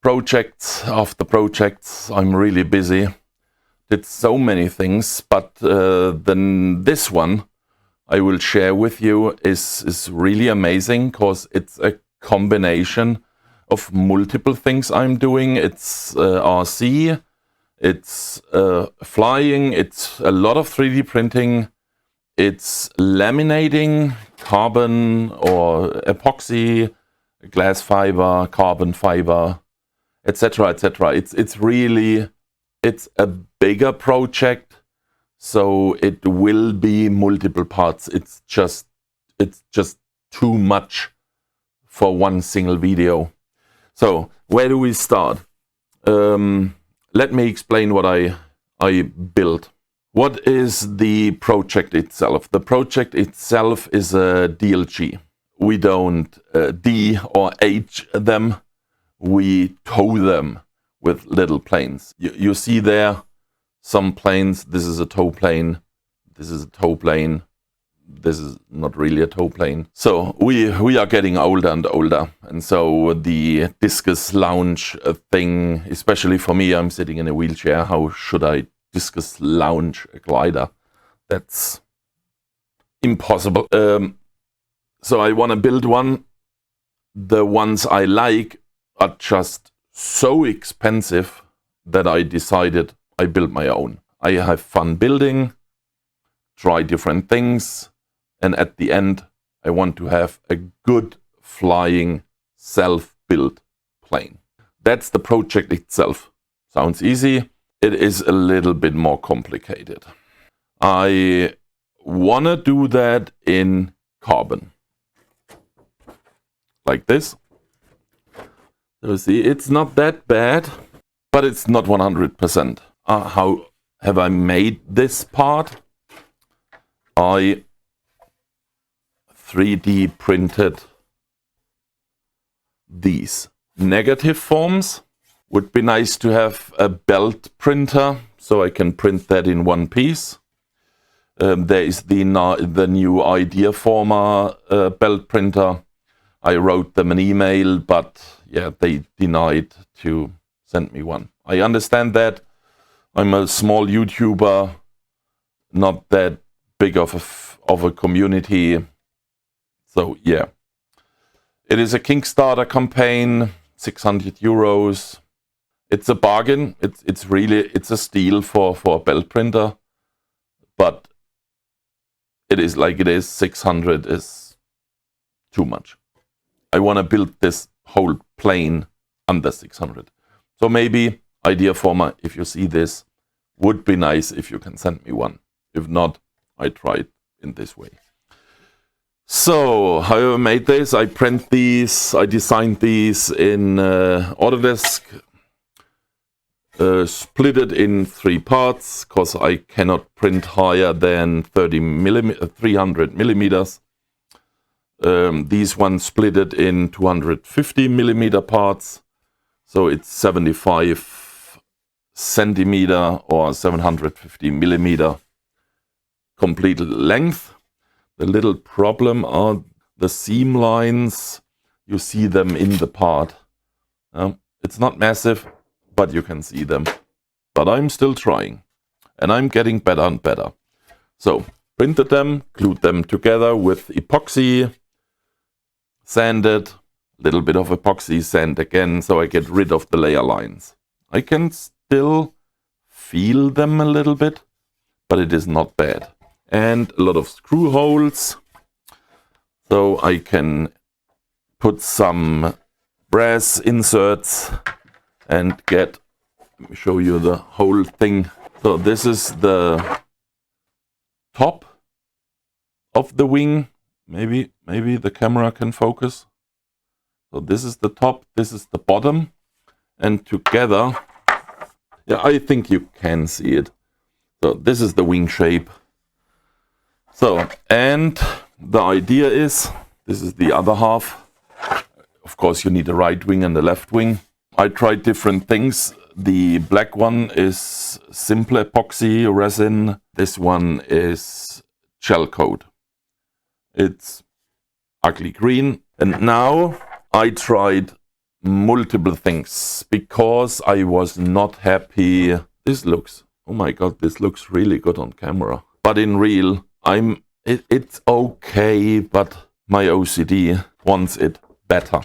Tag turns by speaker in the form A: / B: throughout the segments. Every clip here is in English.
A: projects after projects. I'm really busy. Did so many things, but then this one I will share with you is really amazing because it's a combination of multiple things I'm doing. It's RC, it's flying, it's a lot of 3D printing, it's laminating, carbon or epoxy, glass fiber, carbon fiber, etc., etc. It's a bigger project, so it will be multiple parts. It's just too much for one single video. So where do we start? Let me explain what I built. What is the project itself? The project itself is a DLG. We don't D or H them, we tow them with little planes. You see there some planes. This is a tow plane, this is a tow plane, this is not really a tow plane. So we are getting older and older, and so the discus lounge thing, especially for me, I'm sitting in a wheelchair. How should I discus lounge a glider? That's impossible. So I want to build one. The ones I like are just so expensive that I decided I build my own. I have fun building, try different things, and at the end I want to have a good flying self-built plane. That's the project itself. Sounds easy. It is a little bit more complicated. I want to do that in carbon. Like this. So see, it's not that bad, but it's not 100%. How have I made this part? I 3D printed these negative forms. Would be nice to have a belt printer, so I can print that in one piece. There is the new Idea Former belt printer. I wrote them an email, but yeah, they denied to send me one. I understand that. I'm a small YouTuber, not that big of a community. So yeah, it is a Kickstarter campaign, 600 euros. It's a bargain. It's a steal for a belt printer, but it is like it is. 600 is too much. I want to build this whole plane under 600. So maybe Idea Former, if you see this, would be nice if you can send me one. If not, I try it in this way. So how I made this, I print these, I designed these in Autodesk, split it in 3 parts, because I cannot print higher than 300 millimeters. These ones split it in 250 millimeter parts, so it's 75 centimeter or 750 millimeter complete length. The little problem are the seam lines. You see them in the part. It's not massive, but you can see them. But I'm still trying, and I'm getting better and better. So printed them, glued them together with epoxy, sanded, little bit of epoxy, sand again, so I get rid of the layer lines. I can still feel them a little bit, but it is not bad. And a lot of screw holes, so I can put some brass inserts and get, let me show you the whole thing. So this is the top of the wing. Maybe the camera can focus. So this is the top, this is the bottom, and together, yeah, I think you can see it. So this is the wing shape. So, and the idea is, this is the other half. Of course, you need a right wing and a left wing. I tried different things. The black one is simple epoxy resin. This one is gel coat. It's ugly green. And now I tried multiple things because I was not happy. This looks, oh my god, this looks really good on camera. But in real, it's okay, but my OCD wants it better.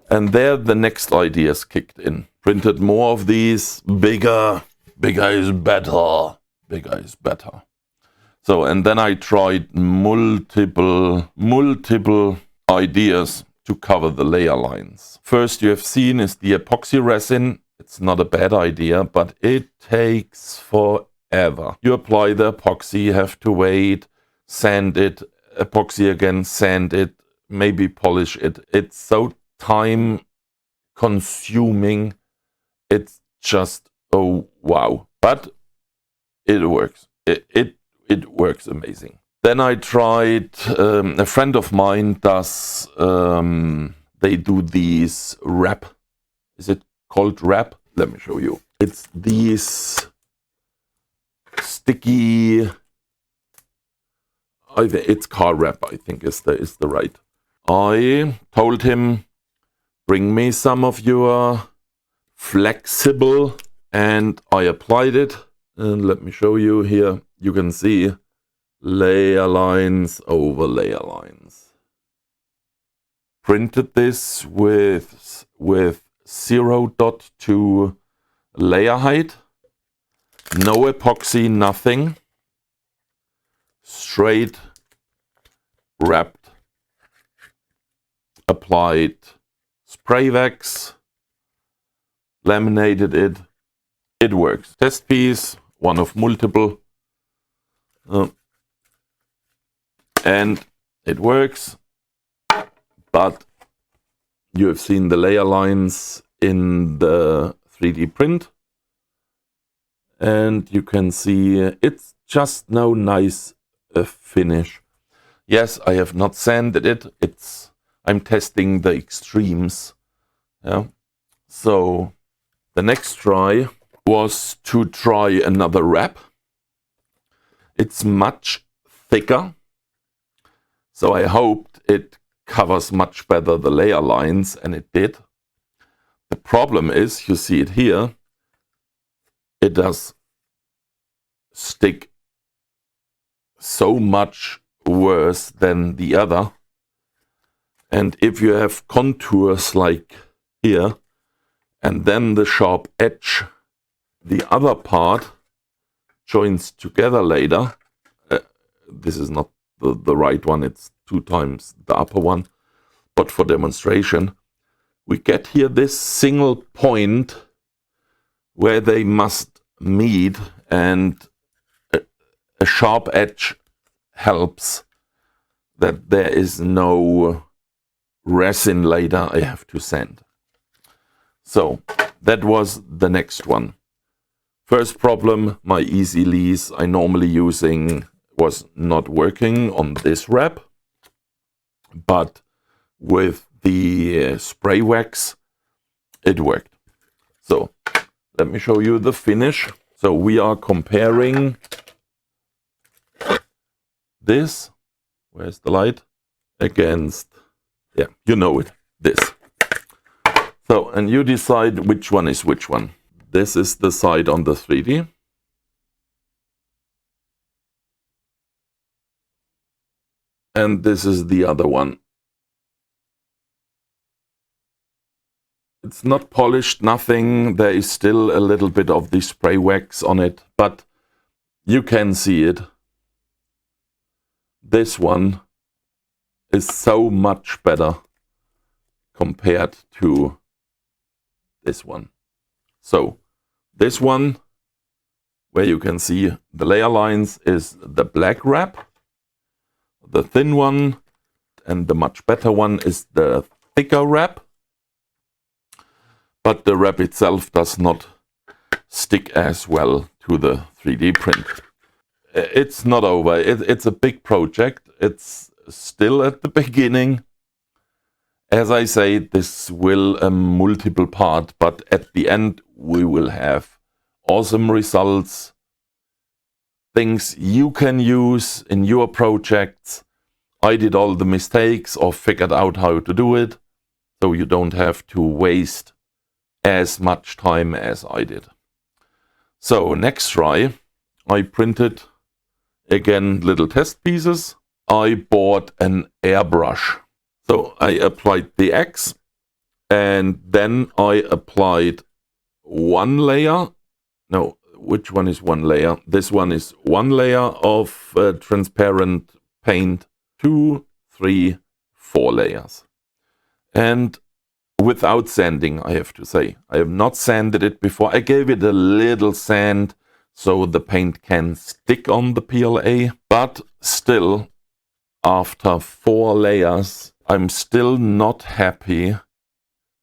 A: And there the next ideas kicked in. Printed more of these, bigger is better, bigger is better. So, and then I tried multiple ideas to cover the layer lines. First you have seen is the epoxy resin. It's not a bad idea, but it takes forever. You apply the epoxy, you have to wait, sand it, epoxy again, sand it, maybe polish it. It's so time consuming. It's just, oh wow. But it works. It works amazing. Then I tried, a friend of mine does, they do these wrap. Is it called wrap? Let me show you. It's these sticky, it's car wrap, I think is the right. I told him, bring me some of your flexible, and I applied it. And let me show you here. You can see layer lines over layer lines. Printed this with 0.2 layer height. No epoxy, nothing. Straight wrapped. Applied spray wax. Laminated it. It works. Test piece, one of multiple. And it works, but you have seen the layer lines in the 3D print, and you can see it's just no nice finish. Yes, I have not sanded it. I'm testing the extremes. Yeah. So the next try was to try another wrap. It's much thicker, so I hoped it covers much better the layer lines, and it did. The problem is, you see it here, it does stick so much worse than the other. And if you have contours like here, and then the sharp edge, the other part joins together later. This is not the right one, it's 2 times the upper one, but for demonstration, we get here this single point where they must meet, and a sharp edge helps that there is no resin later I have to sand. So that was the next one. First problem, my easy lease I normally using was not working on this wrap, but with the spray wax it worked. So let me show you the finish. So we are comparing this, where's the light, against, yeah, you know it, this. So, and you decide which one is which one. This is the side on the 3D. And this is the other one. It's not polished, nothing. There is still a little bit of the spray wax on it, but you can see it. This one is so much better compared to this one. So this one, where you can see the layer lines, is the black wrap. The thin one, and the much better one, is the thicker wrap. But the wrap itself does not stick as well to the 3D print. It's not over. It's a big project. It's still at the beginning. As I say, this will a multiple part, but at the end we will have awesome results, things you can use in your projects. I did all the mistakes or figured out how to do it. so you don't have to waste as much time as I did. So next try, I printed again little test pieces. I bought an airbrush. So I applied the X, and then I applied one layer. No, which one is one layer? This one is one layer of transparent paint. 2, 3, 4 layers. And without sanding, I have to say. I have not sanded it before. I gave it a little sand so the paint can stick on the PLA. But still, after 4 layers, I'm still not happy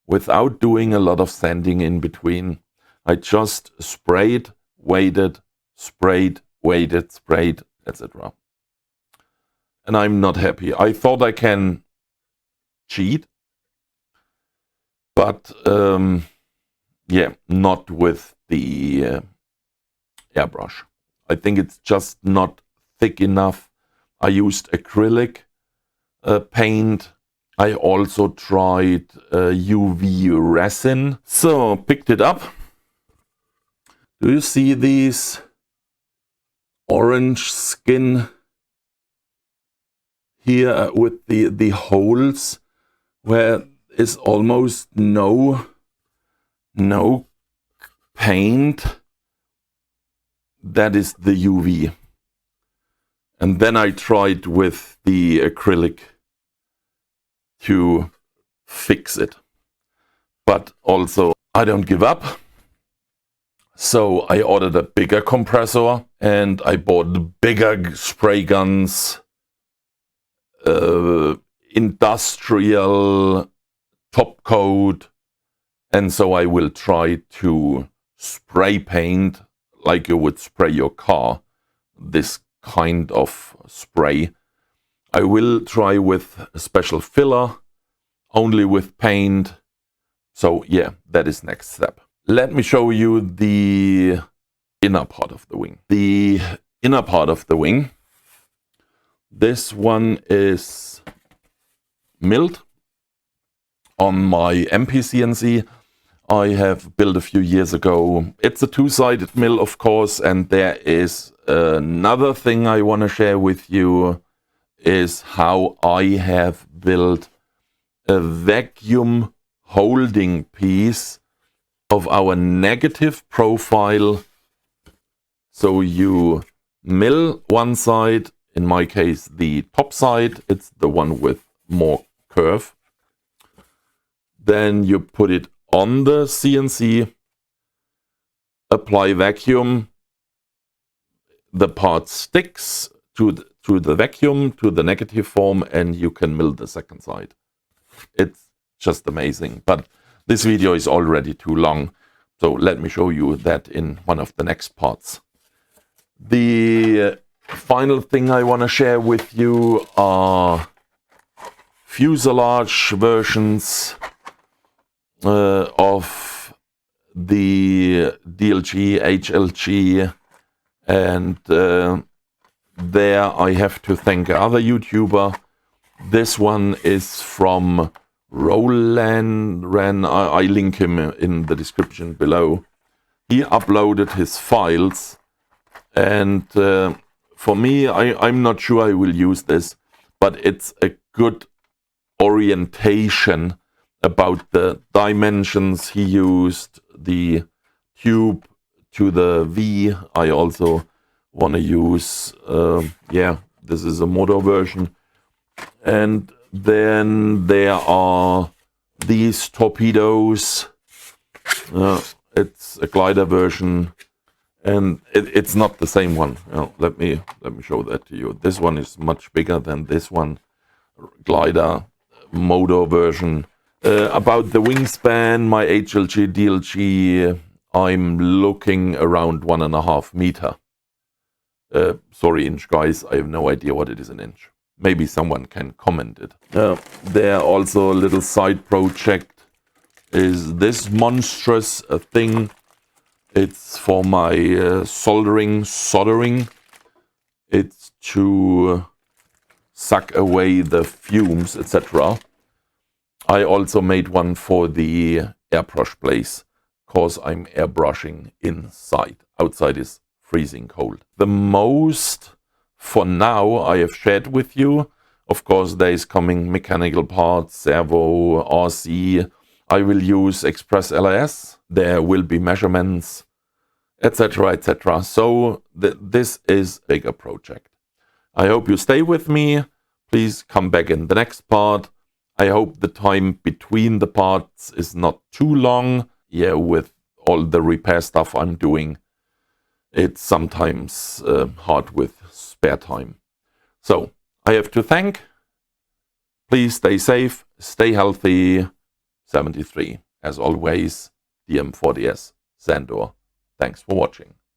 A: without doing a lot of sanding in between. I just sprayed, waited, sprayed, waited, sprayed, etc. And I'm not happy. I thought I can cheat, but yeah, not with the airbrush. I think it's just not thick enough. I used acrylic paint. I also tried UV resin. So picked it up. Do you see these orange skin here with the holes where is almost no paint? That is the UV. And then I tried with the acrylic to fix it. But also I don't give up. So I ordered a bigger compressor and I bought bigger spray guns, industrial top coat, and so I will try to spray paint like you would spray your car, this kind of spray. I will try with a special filler, only with paint. So yeah, that is next step. Let me show you the inner part of the wing. The inner part of the wing, this one is milled on my MP-CNC I have built a few years ago. It's a two-sided mill, of course, and there is another thing I want to share with you is how I have built a vacuum holding piece of our negative profile. So you mill one side, in my case the top side, it's the one with more curve. Then you put it on the CNC, apply vacuum, the part sticks to the vacuum, to the negative form, and you can mill the second side. It's just amazing. But this video is already too long, so let me show you that in one of the next parts. The final thing I want to share with you are fuselage versions of the DLG, HLG, and there I have to thank another YouTuber. This one is from rolll. I link him in the description below. He uploaded his files, and for me, I'm not sure I will use this, but it's a good orientation about the dimensions he used, the tube to the V. I also want to use, yeah, this is a motor version. And then there are these torpedoes. It's a glider version, and it's not the same one. Let me show that to you. This one is much bigger than this one. Glider motor version. About the wingspan, my HLG DLG, I'm looking around 1.5 meter. Sorry, inch guys, I have no idea what it is in inch. Maybe someone can comment it. There also a little side project is this monstrous thing. It's for my soldering. It's to suck away the fumes, etc. I also made one for the airbrush place, because I'm airbrushing inside. Outside is freezing cold. The most for now I have shared with you. Of course, there is coming mechanical parts, servo, RC. I will use Express LIS. There will be measurements, etc., etc. So this is a bigger project. I hope you stay with me. Please come back in the next part. I hope the time between the parts is not too long. Yeah, with all the repair stuff I'm doing, it's sometimes hard with spare time. So, I have to thank. Please stay safe, stay healthy. 73. As always, DM40S, Sandor. Thanks for watching.